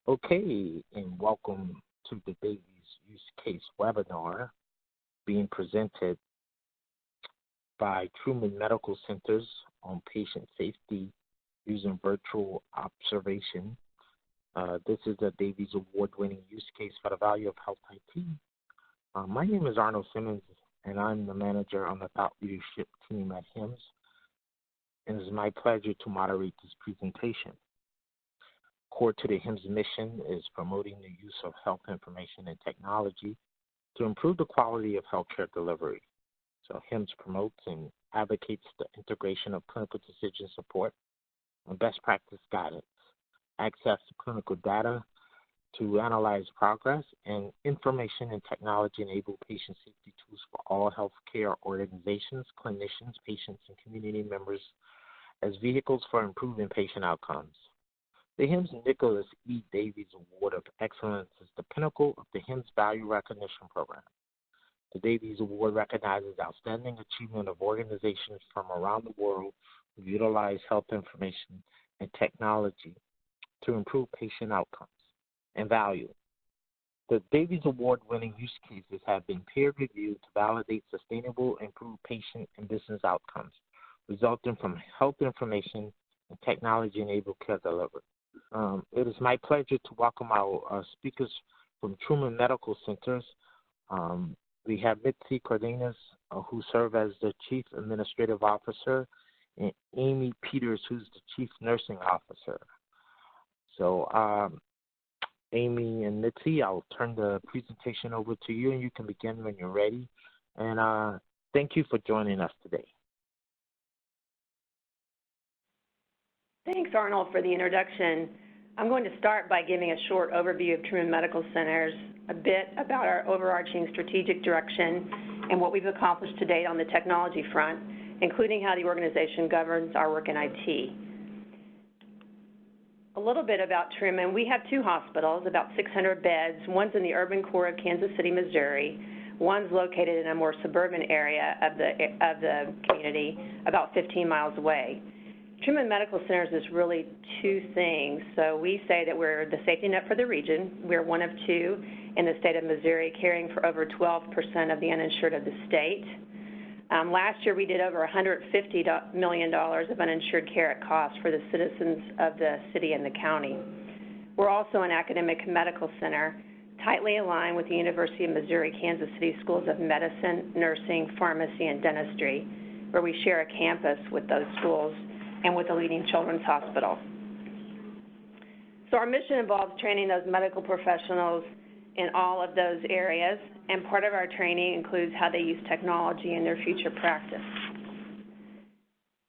Okay, and welcome to the Davies Use Case webinar being presented by Truman Medical Centers on patient safety using virtual observation. This is a Davies award-winning use case for the value of health IT. My name is Arnold Simmons, and I'm the manager on the thought leadership team at HIMSS, and it is my pleasure to moderate this presentation. Core to the HIMSS mission is promoting the use of health information and technology to improve the quality of healthcare delivery. So HIMSS promotes and advocates the integration of clinical decision support and best practice guidance, access to clinical data to analyze progress, and information and technology-enabled patient safety tools for all healthcare organizations, clinicians, patients, and community members as vehicles for improving patient outcomes. The HIMSS Nicholas E. Davies Award of Excellence is the pinnacle of the HIMSS Value Recognition Program. The Davies Award recognizes outstanding achievement of organizations from around the world who utilize health information and technology to improve patient outcomes and value. The Davies Award-winning use cases have been peer-reviewed to validate sustainable, improved patient and business outcomes resulting from health information and technology-enabled care delivery. It is my pleasure to welcome our speakers from Truman Medical Centers. We have Mitzi Cardenas, who serves as the Chief Administrative Officer, and Amy Peters, who's the Chief Nursing Officer. So, Amy and Mitzi, I'll turn the presentation over to you, and you can begin when you're ready. And thank you for joining us today. Thanks, Arnold, for the introduction. I'm going to start by giving a short overview of Truman Medical Centers, a bit about our overarching strategic direction and what we've accomplished to date on the technology front, including how the organization governs our work in IT. A little bit about Truman. We have two hospitals, about 600 beds. One's in the urban core of Kansas City, Missouri. One's located in a more suburban area of the community, about 15 miles away. Truman Medical Centers is really two things. So we say that we're the safety net for the region. We're one of two in the state of Missouri, caring for over 12% of the uninsured of the state. Last year, we did over $150 million of uninsured care at cost for the citizens of the city and the county. We're also an academic medical center, tightly aligned with the University of Missouri Kansas City Schools of Medicine, Nursing, Pharmacy, and Dentistry, where we share a campus with those schools and with a leading children's hospital. So our mission involves training those medical professionals in all of those areas, and part of our training includes how they use technology in their future practice.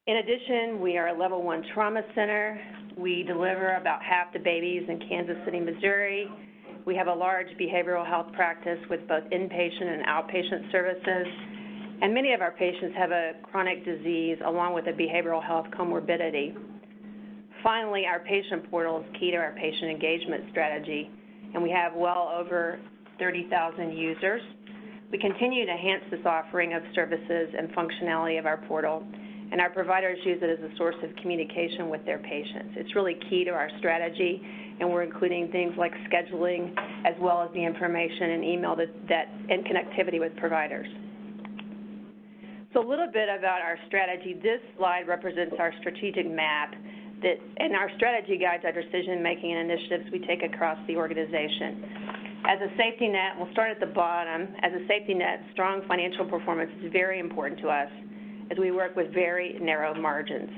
In addition, we are a level 1 trauma center. We deliver about half the babies in Kansas City, Missouri. We have a large behavioral health practice with both inpatient and outpatient services. And many of our patients have a chronic disease along with a behavioral health comorbidity. Finally, our patient portal is key to our patient engagement strategy, and we have well over 30,000 users. We continue to enhance this offering of services and functionality of our portal, and our providers use it as a source of communication with their patients. It's really key to our strategy, and we're including things like scheduling as well as the information and email and connectivity with providers. So a little bit about our strategy. This slide represents our strategic map and our strategy guides our decision-making and initiatives we take across the organization. As a safety net, we'll start at the bottom. As a safety net, strong financial performance is very important to us as we work with very narrow margins.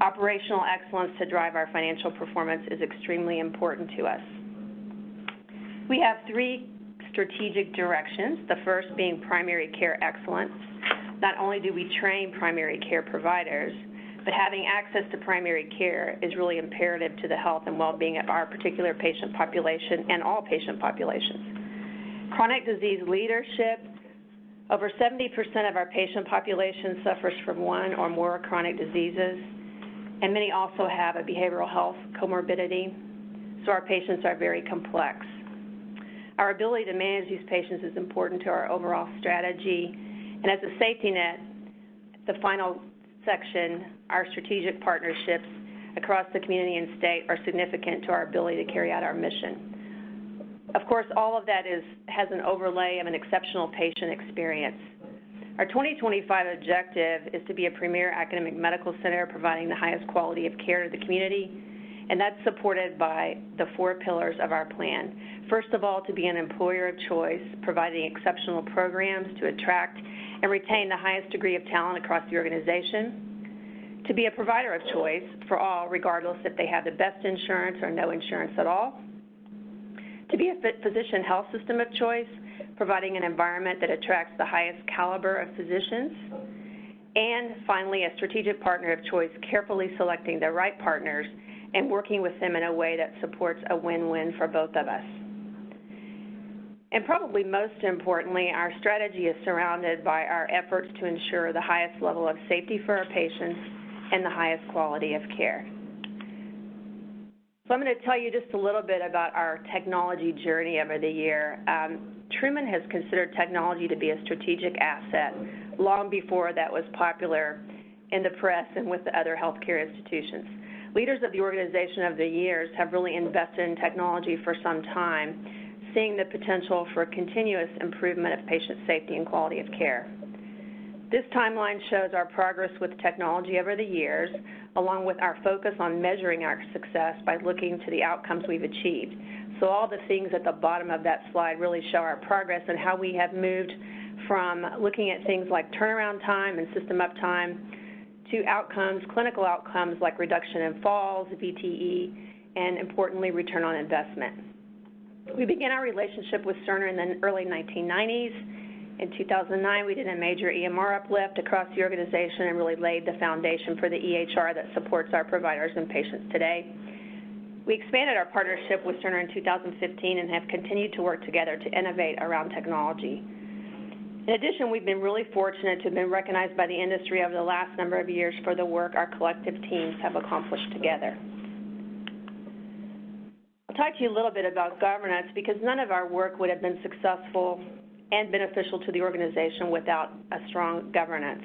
Operational excellence to drive our financial performance is extremely important to us. We have three strategic directions, the first being primary care excellence. Not only do we train primary care providers, but having access to primary care is really imperative to the health and well-being of our particular patient population and all patient populations. Chronic disease leadership. Over 70% of our patient population suffers from one or more chronic diseases, and many also have a behavioral health comorbidity, so our patients are very complex. Our ability to manage these patients is important to our overall strategy. And as a safety net, the final section, our strategic partnerships, across the community and state are significant to our ability to carry out our mission. Of course, all of that has an overlay of an exceptional patient experience. Our 2025 objective is to be a premier academic medical center providing the highest quality of care to the community, and that's supported by the 4 pillars of our plan. First of all, to be an employer of choice, providing exceptional programs to attract and retain the highest degree of talent across the organization. To be a provider of choice for all, regardless if they have the best insurance or no insurance at all. To be a physician health system of choice, providing an environment that attracts the highest caliber of physicians. And finally, a strategic partner of choice, carefully selecting the right partners and working with them in a way that supports a win-win for both of us. And probably most importantly, our strategy is surrounded by our efforts to ensure the highest level of safety for our patients and the highest quality of care. So I'm going to tell you just a little bit about our technology journey over the year. Truman has considered technology to be a strategic asset long before that was popular in the press and with the other healthcare institutions. Leaders of the organization over the years have really invested in technology for some time, seeing the potential for continuous improvement of patient safety and quality of care. This timeline shows our progress with technology over the years, along with our focus on measuring our success by looking to the outcomes we've achieved. So all the things at the bottom of that slide really show our progress and how we have moved from looking at things like turnaround time and system uptime to outcomes, clinical outcomes like reduction in falls, VTE, and importantly, return on investment. We began our relationship with Cerner in the early 1990s. In 2009, we did a major EMR uplift across the organization and really laid the foundation for the EHR that supports our providers and patients today. We expanded our partnership with Cerner in 2015 and have continued to work together to innovate around technology. In addition, we've been really fortunate to have been recognized by the industry over the last number of years for the work our collective teams have accomplished together. I'll talk to you a little bit about governance because none of our work would have been successful and beneficial to the organization without a strong governance.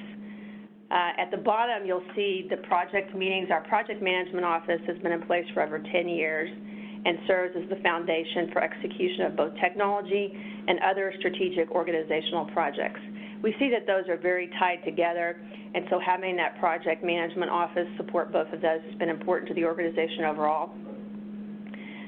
At the bottom, you'll see the project meetings. Our project management office has been in place for over 10 years and serves as the foundation for execution of both technology and other strategic organizational projects. We see that those are very tied together, and so having that project management office support both of those has been important to the organization overall.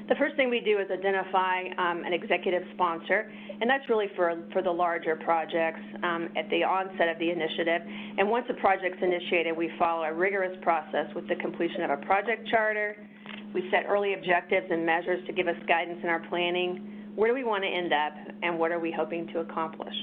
The first thing we do is identify an executive sponsor, and that's really for the larger projects at the onset of the initiative. And once a project's initiated, we follow a rigorous process with the completion of a project charter. We set early objectives and measures to give us guidance in our planning. Where do we want to end up, and what are we hoping to accomplish?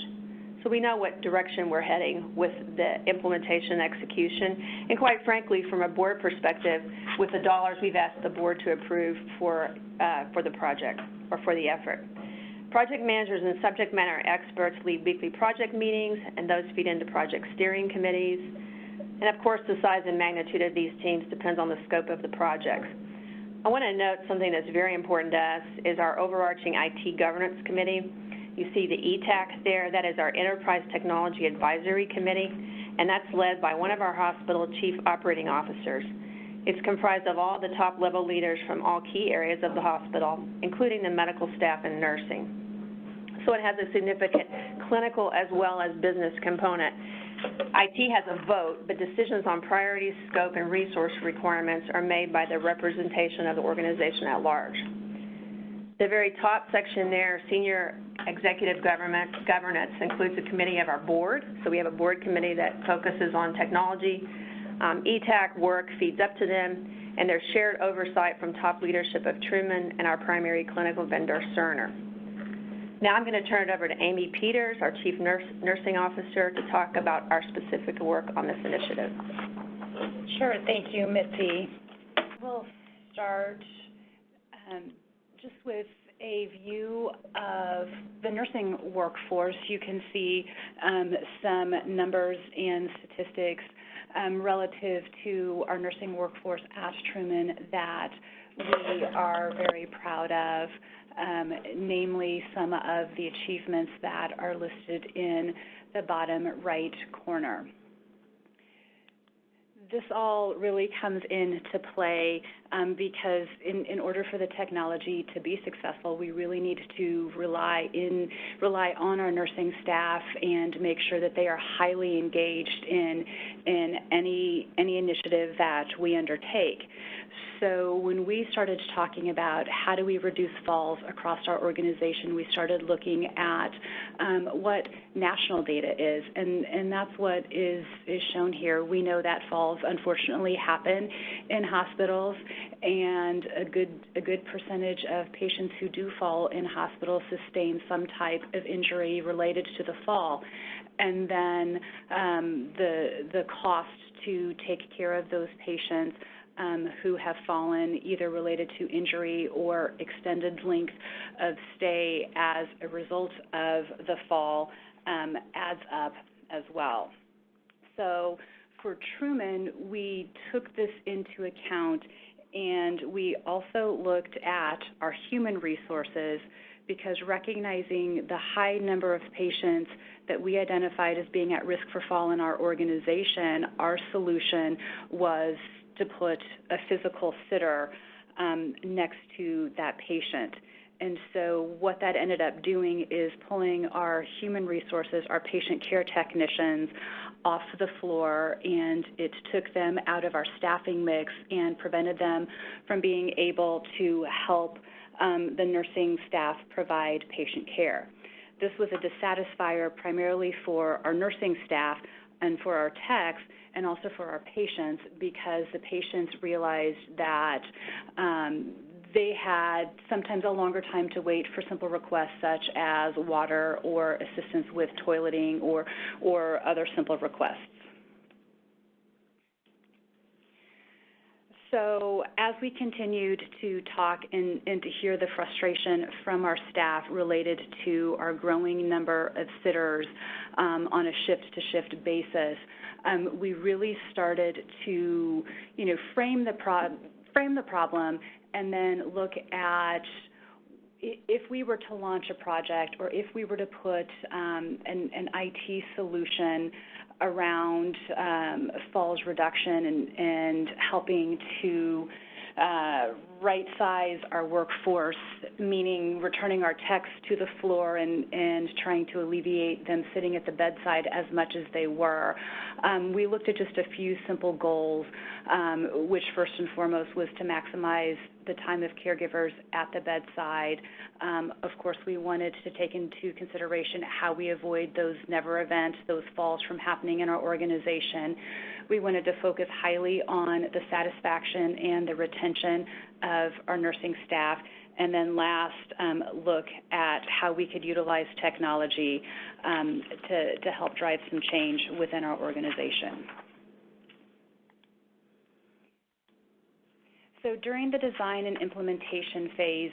So we know what direction we're heading with the implementation and execution. And quite frankly, from a board perspective, with the dollars we've asked the board to approve for the project or for the effort. Project managers and subject matter experts lead weekly project meetings, and those feed into project steering committees. And of course, the size and magnitude of these teams depends on the scope of the projects. I want to note something that's very important to us is our overarching IT governance committee. You see the ETAC there. That is our Enterprise Technology Advisory Committee, and that's led by one of our hospital chief operating officers. It's comprised of all the top-level leaders from all key areas of the hospital, including the medical staff and nursing. So it has a significant clinical as well as business component. IT has a vote, but decisions on priorities, scope, and resource requirements are made by the representation of the organization at large. The very top section there, Senior Executive Governance, includes a committee of our board. So we have a board committee that focuses on technology. ETAC work feeds up to them, and there's shared oversight from top leadership of Truman and our primary clinical vendor, Cerner. Now I'm going to turn it over to Amy Peters, our Chief Nursing Officer, to talk about our specific work on this initiative. Sure, thank you, Mitzi. We'll start just with a view of the nursing workforce. You can see some numbers and statistics relative to our nursing workforce at Truman that we are very proud of, namely some of the achievements that are listed in the bottom right corner. this all really comes into play because in order for the technology to be successful, we really need to rely on our nursing staff and make sure that they are highly engaged in any initiative that we undertake. So when we started talking about how do we reduce falls across our organization, we started looking at what national data is, and that's what is shown here. We know that falls unfortunately happen in hospitals, and a good percentage of patients who do fall in hospitals sustain some type of injury related to the fall. And then the cost to take care of those patients who have fallen either related to injury or extended length of stay as a result of the fall adds up as well. So for Truman, we took this into account, and we also looked at our human resources, because recognizing the high number of patients that we identified as being at risk for fall in our organization, our solution was to put a physical sitter next to that patient. And so what that ended up doing is pulling our human resources, our patient care technicians, off the floor, and it took them out of our staffing mix and prevented them from being able to help the nursing staff provide patient care. This was a dissatisfier primarily for our nursing staff and for our techs, and also for our patients, because the patients realized that they had sometimes a longer time to wait for simple requests such as water or assistance with toileting or other simple requests. So as we continued to talk and to hear the frustration from our staff related to our growing number of sitters on a shift-to-shift basis, we really started to, frame the problem and then look at if we were to launch a project, or if we were to put an IT solution around falls reduction and helping to right-size our workforce, meaning returning our techs to the floor and trying to alleviate them sitting at the bedside as much as they were. We looked at just a few simple goals, which first and foremost was to maximize the time of caregivers at the bedside. Of course, we wanted to take into consideration how we avoid those never events, those falls from happening in our organization. We wanted to focus highly on the satisfaction and the retention of our nursing staff, and then last, look at how we could utilize technology to help drive some change within our organization. So during the design and implementation phase,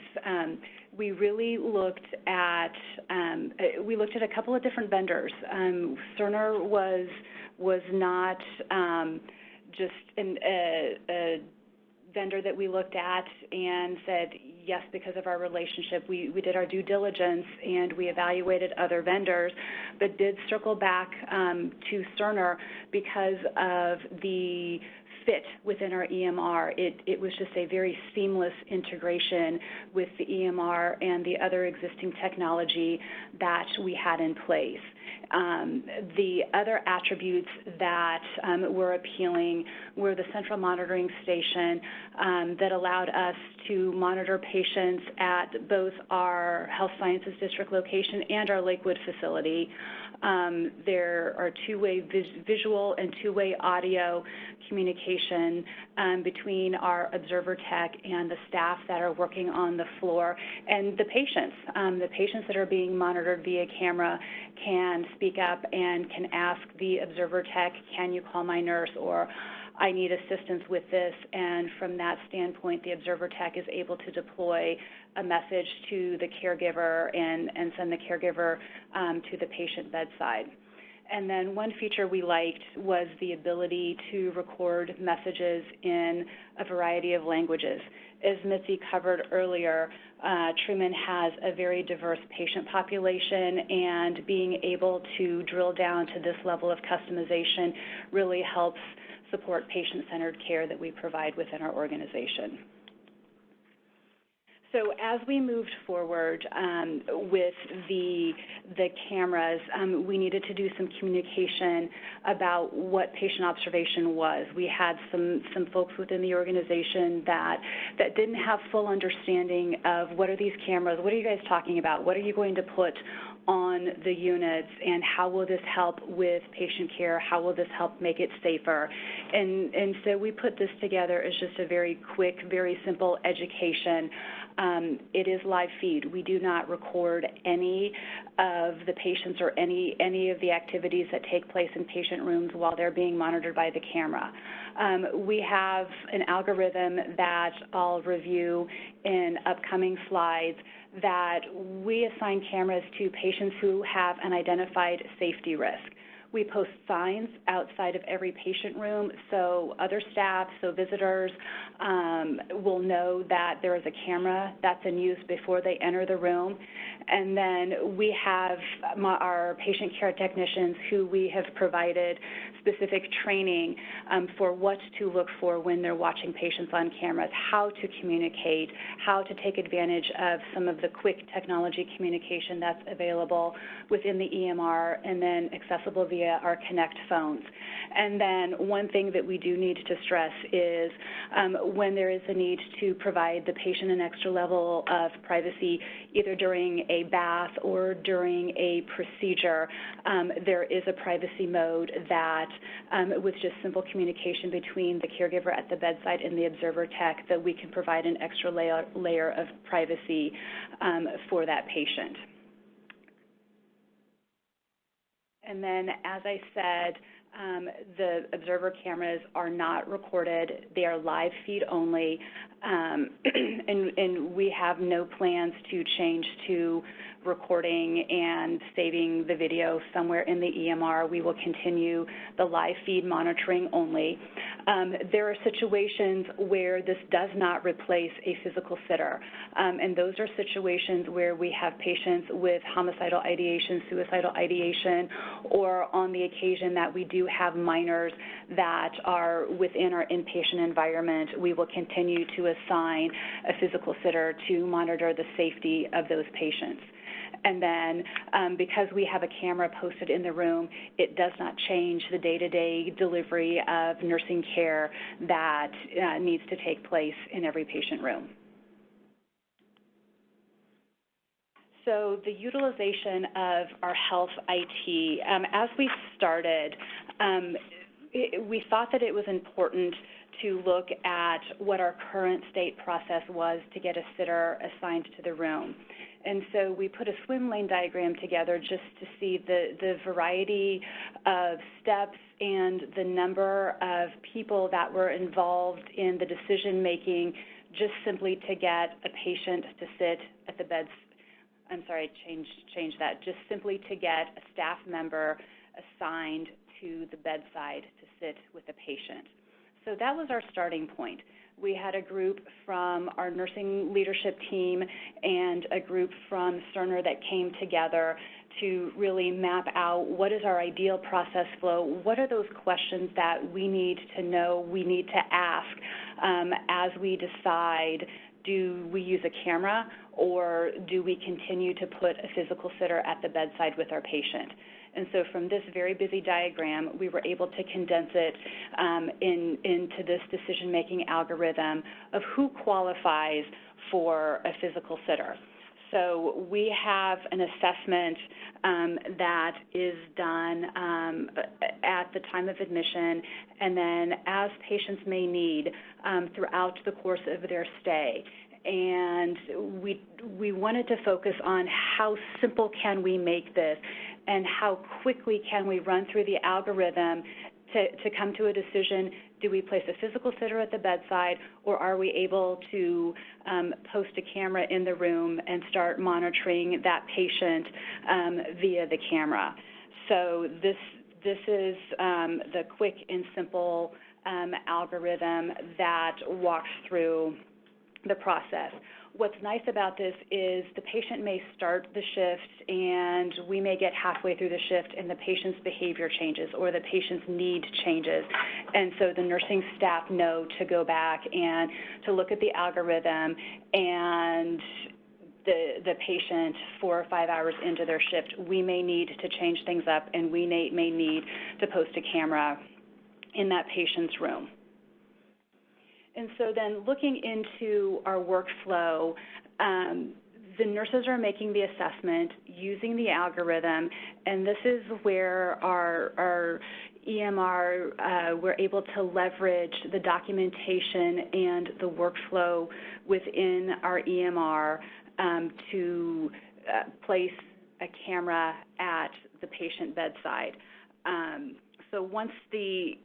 we really looked at a couple of different vendors. Cerner was not just a vendor that we looked at and said yes because of our relationship. We did our due diligence and we evaluated other vendors, but did circle back to Cerner because of the fit within our EMR. It was just a very seamless integration with the EMR and the other existing technology that we had in place. The other attributes that were appealing were the central monitoring station that allowed us to monitor patients at both our Health Sciences District location and our Lakewood facility. There are two-way visual and two-way audio communication between our observer tech and the staff that are working on the floor, and the patients. The patients that are being monitored via camera can speak up and can ask the observer tech, can you call my nurse, or I need assistance with this, and from that standpoint, the observer tech is able to deploy a message to the caregiver and send the caregiver to the patient bedside. And then one feature we liked was the ability to record messages in a variety of languages. As Mitzi covered earlier, Truman has a very diverse patient population, and being able to drill down to this level of customization really helps support patient-centered care that we provide within our organization. So as we moved forward with the cameras, we needed to do some communication about what patient observation was. We had some folks within the organization that didn't have full understanding of what are these cameras, what are you guys talking about, what are you going to put on the units, and how will this help with patient care, how will this help make it safer. And so we put this together as just a very quick, very simple education. It is live feed. We do not record any of the patients or any of the activities that take place in patient rooms while they're being monitored by the camera. We have an algorithm that I'll review in upcoming slides that we assign cameras to patients who have an identified safety risk. We post signs outside of every patient room so other staff, so visitors will know that there is a camera that's in use before they enter the room. And then we have our patient care technicians who we have provided specific training for what to look for when they're watching patients on cameras, how to communicate, how to take advantage of some of the quick technology communication that's available within the EMR and then accessible via our Connect phones. And then one thing that we do need to stress is when there is a need to provide the patient an extra level of privacy, either during a bath or during a procedure, there is a privacy mode that with just simple communication between the caregiver at the bedside and the observer tech that we can provide an extra layer of privacy for that patient. And then, as I said, the observer cameras are not recorded. They are live feed only, and we have no plans to change to recording and saving the video somewhere in the EMR. We will continue the live feed monitoring only. There are situations where this does not replace a physical sitter, and those are situations where we have patients with homicidal ideation, suicidal ideation, or on the occasion that we do have minors that are within our inpatient environment, we will continue to assign a physical sitter to monitor the safety of those patients. And then because we have a camera posted in the room, it does not change the day-to-day delivery of nursing care that needs to take place in every patient room. So the utilization of our health IT, as we started, we thought that it was important to look at what our current state process was to get a sitter assigned to the room. And so we put a swim lane diagram together just to see the variety of steps and the number of people that were involved in the decision making just simply to get a patient to sit at the beds. I'm sorry, change that. Just simply to get a staff member assigned to the bedside to sit with a patient. So that was our starting point. We had a group from our nursing leadership team and a group from Cerner that came together to really map out what is our ideal process flow, what are those questions that we need to know, we need to ask as we decide, do we use a camera or do we continue to put a physical sitter at the bedside with our patient? And so from this very busy diagram, we were able to condense it into this decision-making algorithm of who qualifies for a physical sitter. So we have an assessment that is done at the time of admission, and then as patients may need throughout the course of their stay. And we wanted to focus on how simple can we make this and how quickly can we run through the algorithm to come to a decision, do we place a physical sitter at the bedside or are we able to post a camera in the room and start monitoring that patient via the camera. So this is the quick and simple algorithm that walks through the process. What's nice about this is the patient may start the shift and we may get halfway through the shift and the patient's behavior changes or the patient's need changes. And so the nursing staff know to go back and to look at the algorithm, and the patient 4 or 5 hours into their shift, we may need to change things up and we may need to post a camera in that patient's room. And so then looking into our workflow, the nurses are making the assessment using the algorithm, and this is where our EMR, we're able to leverage the documentation and the workflow within our EMR to place a camera at the patient bedside. So once the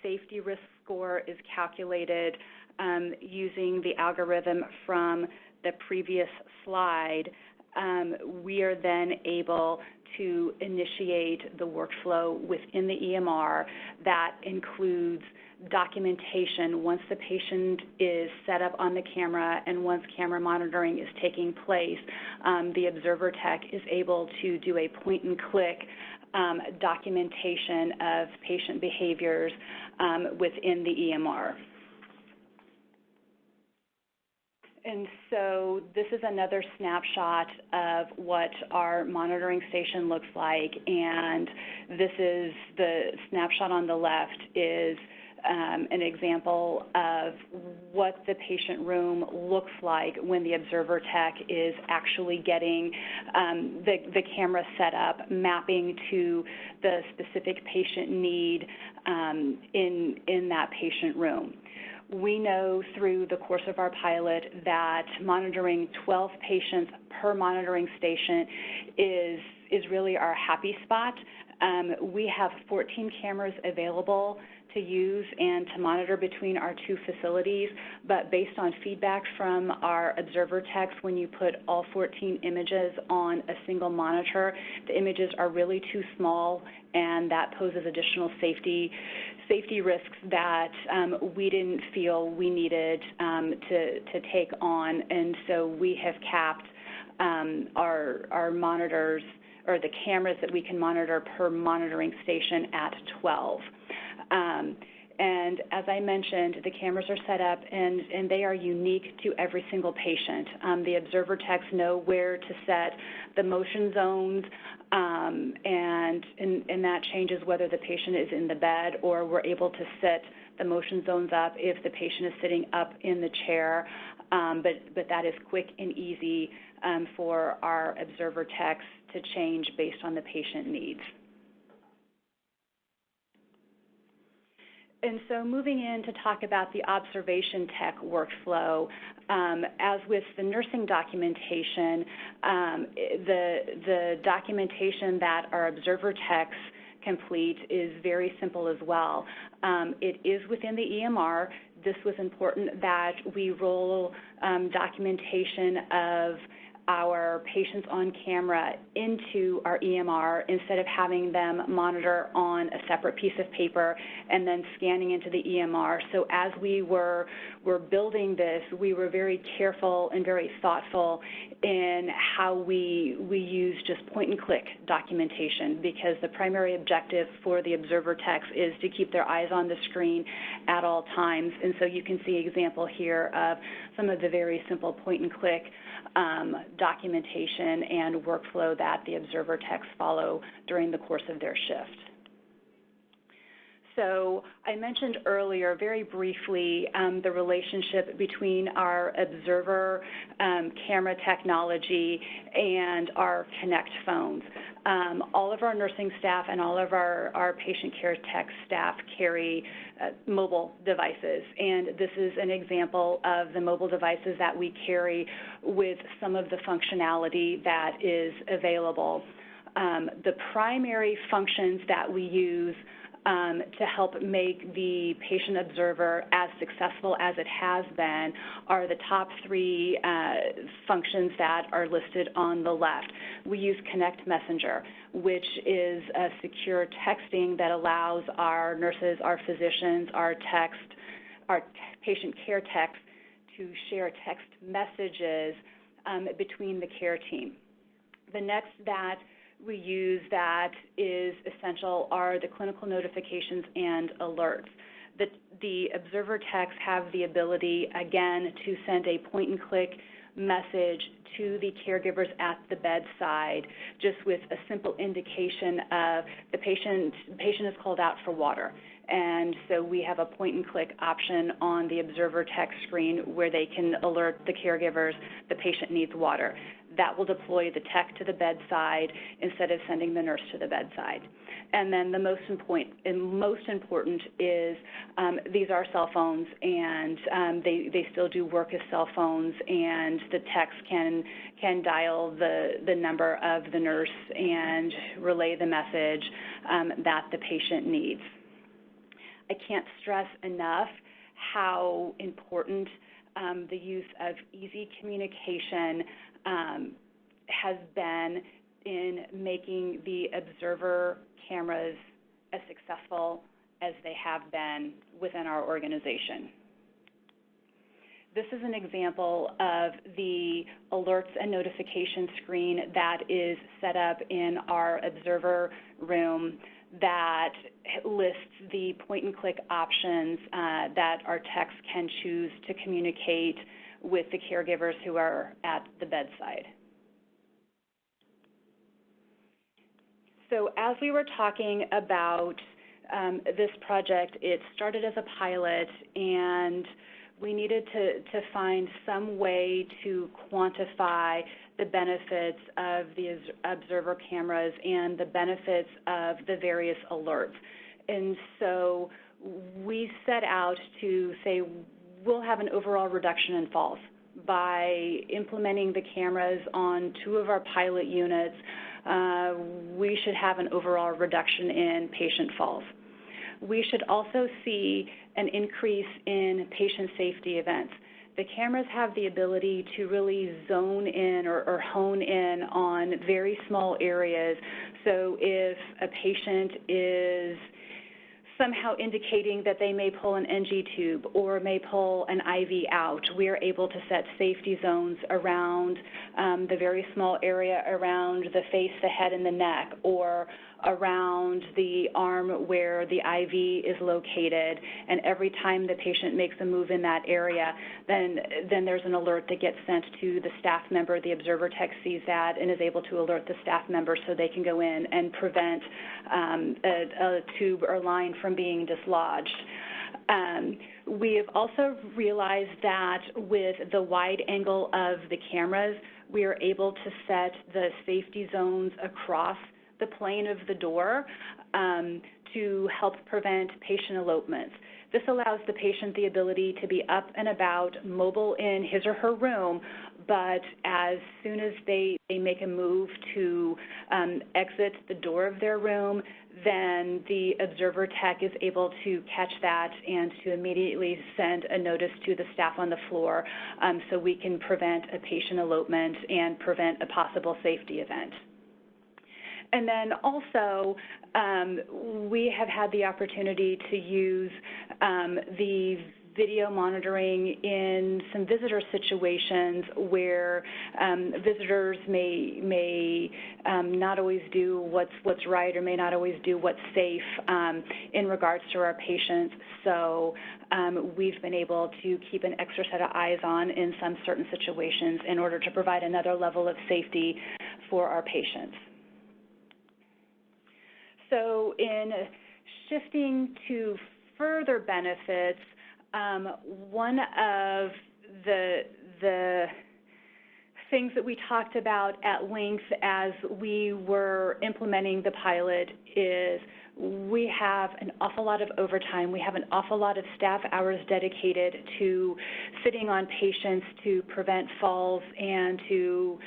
safety risk score is calculated using the algorithm from the previous slide, we are then able to initiate the workflow within the EMR that includes documentation once the patient is set up on the camera and once camera monitoring is taking place. The observer tech is able to do a point-and-click documentation of patient behaviors within the EMR. And so this is another snapshot of what our monitoring station looks like, and this is the snapshot on the left is an example of what the patient room looks like when the observer tech is actually getting the camera set up, mapping to the specific patient need in that patient room. We know through the course of our pilot that monitoring 12 patients per monitoring station is really our happy spot. We have 14 cameras available to use and to monitor between our two facilities, but based on feedback from our observer techs, when you put all 14 images on a single monitor, the images are really too small, and that poses additional safety risks that we didn't feel we needed to take on, and so we have capped our monitors, or the cameras that we can monitor per monitoring station, at 12. And as I mentioned, the cameras are set up and they are unique to every single patient. The observer techs know where to set the motion zones, and that changes whether the patient is in the bed, or we're able to set the motion zones up if the patient is sitting up in the chair, but that is quick and easy for our observer techs to change based on the patient needs. And so moving in to talk about the observation tech workflow, as with the nursing documentation, the documentation that our observer techs complete is very simple as well. It is within the EMR. This was important that we roll documentation of our patients on camera into our EMR instead of having them monitor on a separate piece of paper and then scanning into the EMR. So as we were building this, we were very careful and very thoughtful in how we use just point-and-click documentation, because the primary objective for the observer techs is to keep their eyes on the screen at all times. And so you can see an example here of some of the very simple point-and-click documentation and workflow that the observer techs follow during the course of their shift. So I mentioned earlier very briefly the relationship between our observer camera technology and our Connect phones. All of our nursing staff and all of our patient care tech staff carry mobile devices, and this is an example of the mobile devices that we carry with some of the functionality that is available. The primary functions that we use to help make the patient observer as successful as it has been are the top three functions that are listed on the left. We use Connect Messenger, which is a secure texting that allows our nurses, our physicians, our patient care techs to share text messages between the care team. The next that we use that is essential are the clinical notifications and alerts. The observer techs have the ability, again, to send a point-and-click message to the caregivers at the bedside, just with a simple indication of the patient is called out for water. And so we have a point-and-click option on the observer tech screen where they can alert the caregivers the patient needs water. That will deploy the tech to the bedside instead of sending the nurse to the bedside. And then the most important is these are cell phones, and they still do work as cell phones, and the techs can dial the number of the nurse and relay the message that the patient needs. I can't stress enough how important the use of easy communication has been in making the observer cameras as successful as they have been within our organization. This is an example of the alerts and notification screen that is set up in our observer room that lists the point-and-click options that our techs can choose to communicate with the caregivers who are at the bedside. So as we were talking about this project, it started as a pilot, and we needed to find some way to quantify the benefits of the observer cameras and the benefits of the various alerts. And so we set out to say we'll have an overall reduction in falls by implementing the cameras on 2 of our pilot units. We should have an overall reduction in patient falls. We should also see an increase in patient safety events. The cameras have the ability to really zone in or hone in on very small areas. So if a patient is somehow indicating that they may pull an NG tube or may pull an IV out, we are able to set safety zones around the very small area around the face, the head, and the neck, or around the arm where the IV is located. And every time the patient makes a move in that area, then there's an alert that gets sent to the staff member. The observer tech sees that and is able to alert the staff member so they can go in and prevent a tube or line from being dislodged. We have also realized that with the wide angle of the cameras, we are able to set the safety zones across the plane of the door to help prevent patient elopements. This allows the patient the ability to be up and about, mobile in his or her room, but as soon as they make a move to exit the door of their room, then the observer tech is able to catch that and to immediately send a notice to the staff on the floor so we can prevent a patient elopement and prevent a possible safety event. And then also, we have had the opportunity to use the video monitoring in some visitor situations where visitors may not always do what's right or may not always do what's safe in regards to our patients. So we've been able to keep an extra set of eyes on in some certain situations in order to provide another level of safety for our patients. So in shifting to further benefits, one of the things that we talked about at length as we were implementing the pilot is we have an awful lot of overtime. We have an awful lot of staff hours dedicated to sitting on patients to prevent falls and to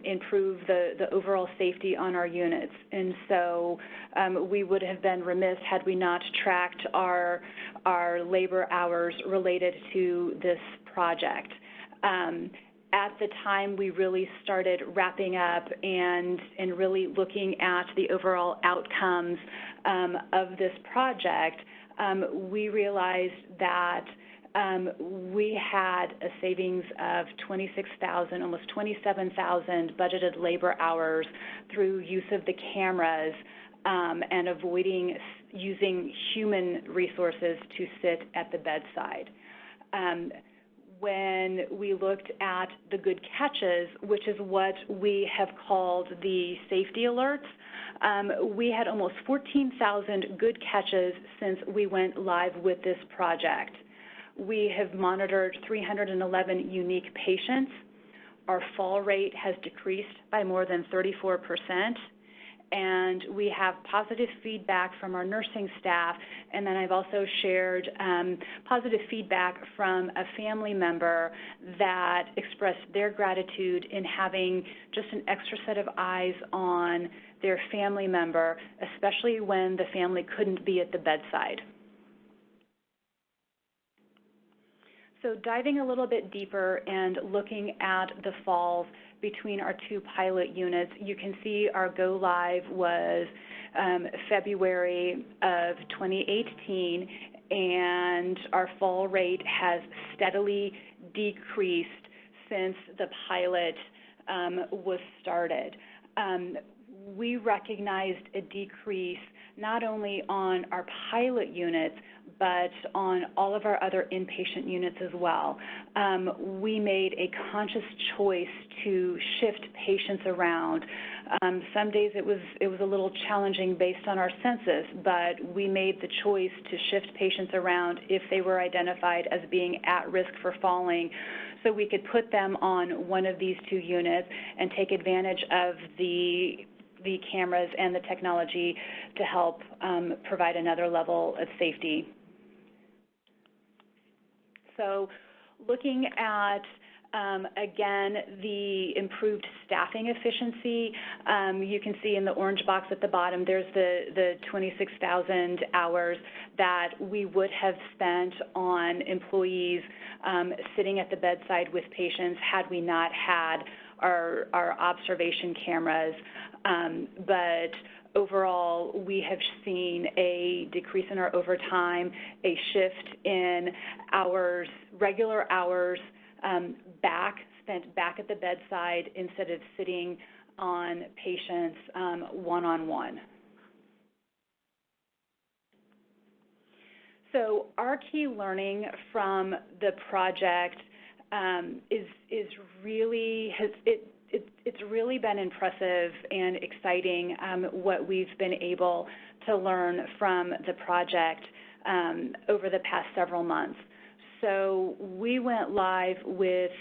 improve the overall safety on our units. And so we would have been remiss had we not tracked our labor hours related to this project. At the time we really started wrapping up and really looking at the overall outcomes of this project, we realized that we had a savings of 26,000, almost 27,000 budgeted labor hours through use of the cameras and avoiding using human resources to sit at the bedside. When we looked at the good catches, which is what we have called the safety alerts, we had almost 14,000 good catches since we went live with this project. We have monitored 311 unique patients. Our fall rate has decreased by more than 34%. And we have positive feedback from our nursing staff, and then I've also shared positive feedback from a family member that expressed their gratitude in having just an extra set of eyes on their family member, especially when the family couldn't be at the bedside. So diving a little bit deeper and looking at the falls between our two pilot units, you can see our go live was February of 2018, and our fall rate has steadily decreased since the pilot was started. We recognized a decrease not only on our pilot units, but on all of our other inpatient units as well. We made a conscious choice to shift patients around. Some days it was a little challenging based on our census, but we made the choice to shift patients around if they were identified as being at risk for falling, so we could put them on one of these two units and take advantage of the cameras and the technology to help provide another level of safety. So looking at, again, the improved staffing efficiency, you can see in the orange box at the bottom, there's the 26,000 hours that we would have spent on employees sitting at the bedside with patients had we not had our observation cameras. But overall, we have seen a decrease in our overtime, a shift in hours, regular hours spent back at the bedside instead of sitting on patients one-on-one. So our key learning from the project it's really been impressive and exciting what we've been able to learn from the project over the past several months. So we went live with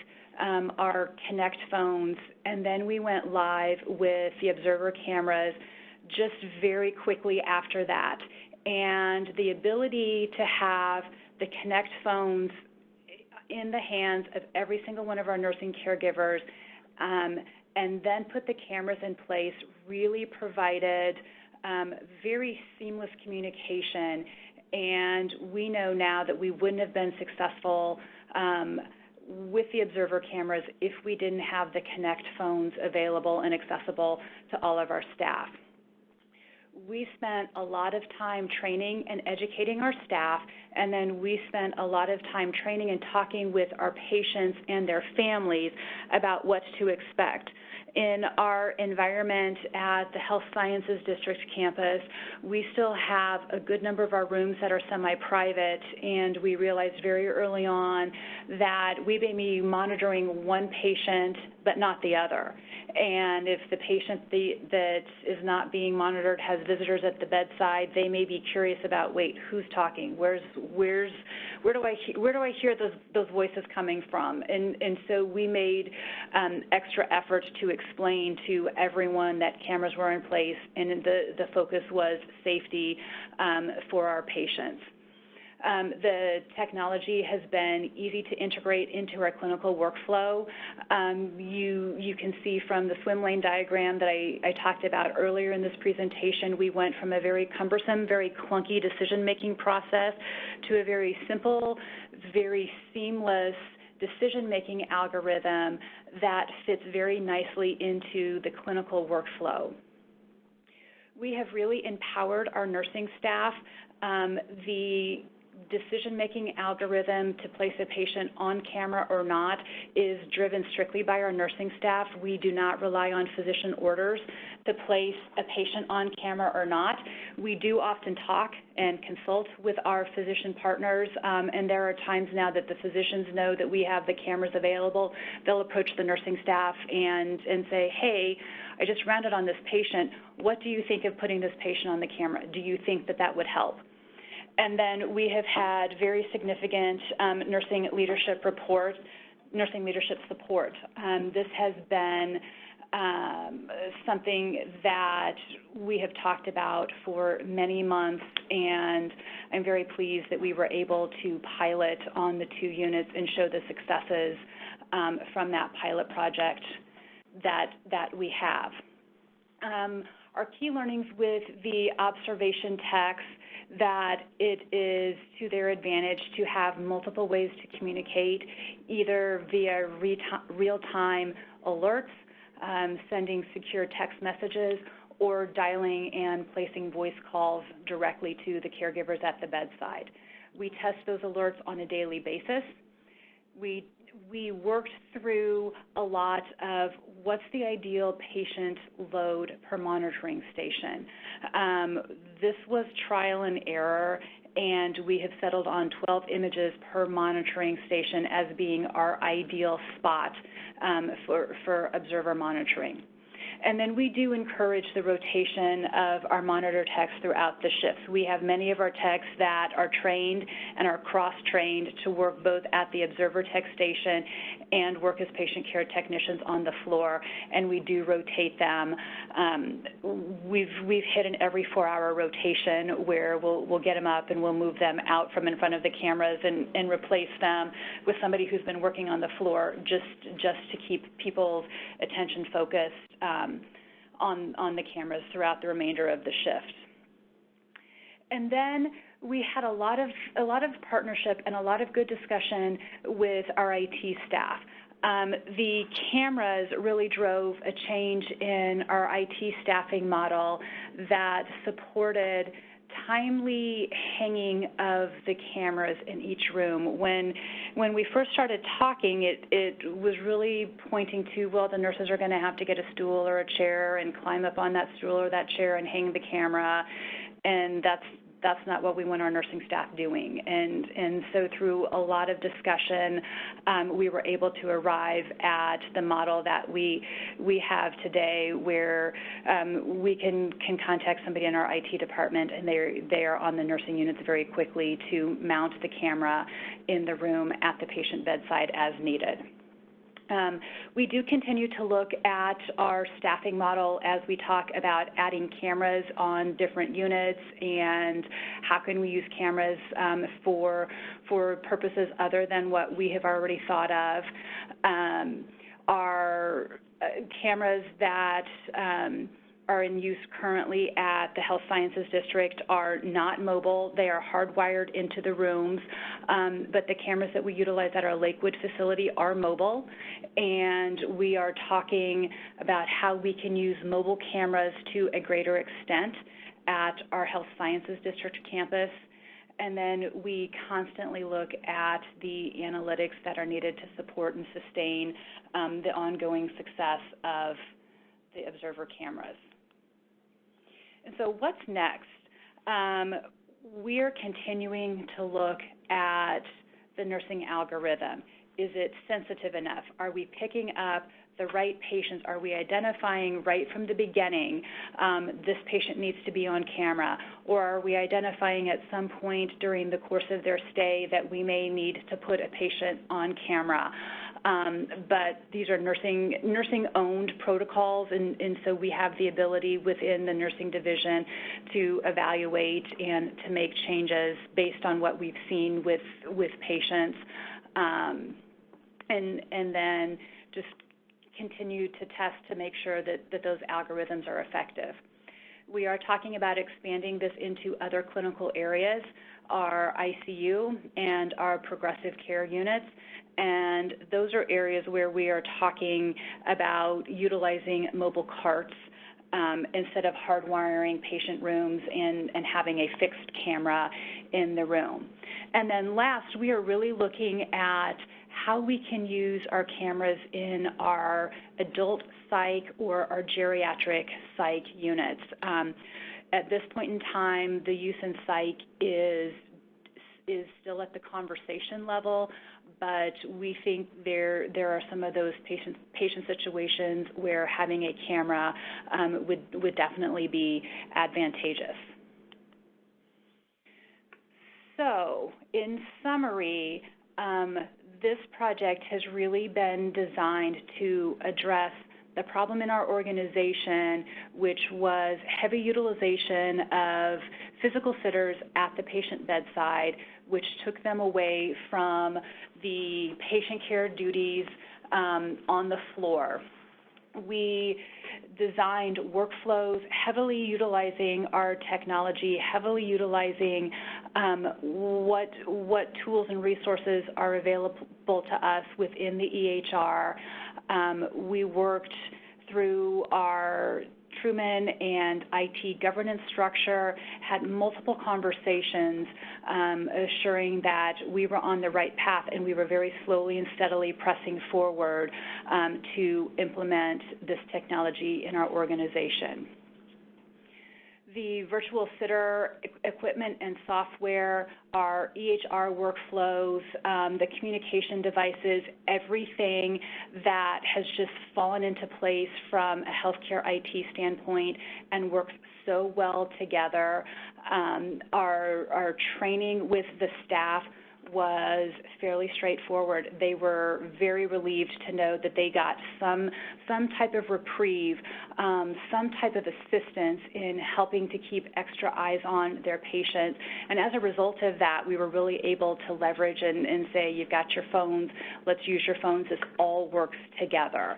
our Connect phones, and then we went live with the Observer cameras just very quickly after that. And the ability to have the Connect phones in the hands of every single one of our nursing caregivers and then put the cameras in place really provided very seamless communication. And we know now that we wouldn't have been successful with the Observer cameras if we didn't have the Connect phones available and accessible to all of our staff. We spent a lot of time training and educating our staff, and then we spent a lot of time training and talking with our patients and their families about what to expect. In our environment at the Health Sciences District campus, we still have a good number of our rooms that are semi-private, and we realized very early on that we may be monitoring one patient but not the other. And if the patient that is not being monitored has visitors at the bedside, they may be curious about, wait, who's talking? Where do I hear those voices coming from? And so we made extra efforts to explain to everyone that cameras were in place, and the focus was safety for our patients. The technology has been easy to integrate into our clinical workflow. You can see from the swim lane diagram that I talked about earlier in this presentation, we went from a very cumbersome, very clunky decision-making process to a very simple, very seamless decision-making algorithm that fits very nicely into the clinical workflow. We have really empowered our nursing staff. decision-making algorithm to place a patient on camera or not is driven strictly by our nursing staff. We do not rely on physician orders to place a patient on camera or not. We do often talk and consult with our physician partners, and there are times now that the physicians know that we have the cameras available. They'll approach the nursing staff and say, hey, I just rounded on this patient. What do you think of putting this patient on the camera? Do you think that that would help? And then we have had very significant nursing leadership support. This has been something that we have talked about for many months, and I'm very pleased that we were able to pilot on the 2 units and show the successes from that pilot project that we have. Our key learnings with the observation techs, that it is to their advantage to have multiple ways to communicate, either via real-time alerts, sending secure text messages, or dialing and placing voice calls directly to the caregivers at the bedside. We test those alerts on a daily basis. We worked through a lot of what's the ideal patient load per monitoring station. This was trial and error, and we have settled on 12 images per monitoring station as being our ideal spot for observer monitoring. And then we do encourage the rotation of our monitor techs throughout the shifts. We have many of our techs that are trained and are cross-trained to work both at the observer tech station and work as patient care technicians on the floor, and we do rotate them. We've hit an every 4-hour rotation where we'll get them up and we'll move them out from in front of the cameras and replace them with somebody who's been working on the floor just to keep people's attention focused on the cameras throughout the remainder of the shift. And then we had a lot of partnership and a lot of good discussion with our IT staff. The cameras really drove a change in our IT staffing model that supported timely hanging of the cameras in each room. When we first started talking, it was really pointing to, well, the nurses are going to have to get a stool or a chair and climb up on that stool or that chair and hang the camera, and that's not what we want our nursing staff doing. And so through a lot of discussion, we were able to arrive at the model that we have today, where we can contact somebody in our IT department, and they are on the nursing units very quickly to mount the camera in the room at the patient bedside as needed. We do continue to look at our staffing model as we talk about adding cameras on different units and how can we use cameras for purposes other than what we have already thought of. Our cameras that are in use currently at the Health Sciences District are not mobile. They are hardwired into the rooms, but the cameras that we utilize at our Lakewood facility are mobile, and we are talking about how we can use mobile cameras to a greater extent at our Health Sciences District campus. And then we constantly look at the analytics that are needed to support and sustain the ongoing success of the observer cameras. And so what's next? We're continuing to look at the nursing algorithm. Is it sensitive enough? Are we picking up the right patients? Are we identifying right from the beginning this patient needs to be on camera? Or are we identifying at some point during the course of their stay that we may need to put a patient on camera? But these are nursing-owned protocols, and so we have the ability within the nursing division to evaluate and to make changes based on what we've seen with patients, and then just continue to test to make sure that those algorithms are effective. We are talking about expanding this into other clinical areas, our ICU and our progressive care units, and those are areas where we are talking about utilizing mobile carts instead of hardwiring patient rooms and having a fixed camera in the room. And then last, we are really looking at how we can use our cameras in our adult psych or our geriatric psych units. At this point in time, the use in psych is still at the conversation level, but we think there are some of those patient situations where having a camera would definitely be advantageous. So, in summary, this project has really been designed to address the problem in our organization, which was heavy utilization of physical sitters at the patient bedside, which took them away from the patient care duties on the floor. We designed workflows heavily utilizing our technology, heavily utilizing what tools and resources are available to us within the EHR. We worked through our Truman and IT governance structure, had multiple conversations assuring that we were on the right path, and we were very slowly and steadily pressing forward to implement this technology in our organization. The virtual sitter equipment and software, our EHR workflows, the communication devices, everything that has just fallen into place from a healthcare IT standpoint and works so well together. Our training with the staff was fairly straightforward. They were very relieved to know that they got some type of reprieve, some type of assistance in helping to keep extra eyes on their patients. And as a result of that, we were really able to leverage and say, you've got your phones, let's use your phones, this all works together.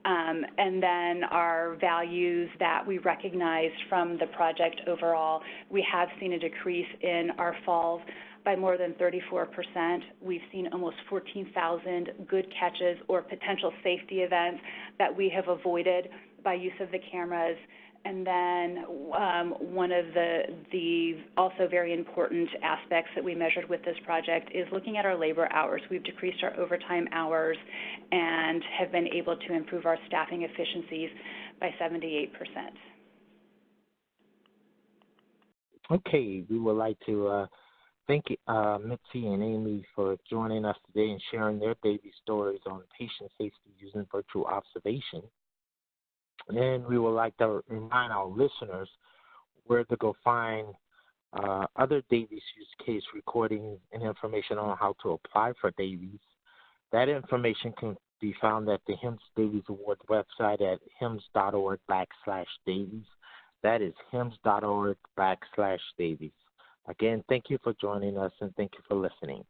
And then our values that we recognized from the project overall, we have seen a decrease in our falls by more than 34%. We've seen almost 14,000 good catches or potential safety events that we have avoided by use of the cameras. And then one of the also very important aspects that we measured with this project is looking at our labor hours. We've decreased our overtime hours and have been able to improve our staffing efficiencies by 78%. Okay, we would like to thank Mitzi and Amy for joining us today and sharing their Davies stories on patient safety using virtual observation. And we would like to remind our listeners where to go find other Davies use case recordings and information on how to apply for Davies. That information can be found at the HIMSS Davies Awards website at hims.org/Davies. That is hims.org/Davies. Again, thank you for joining us and thank you for listening.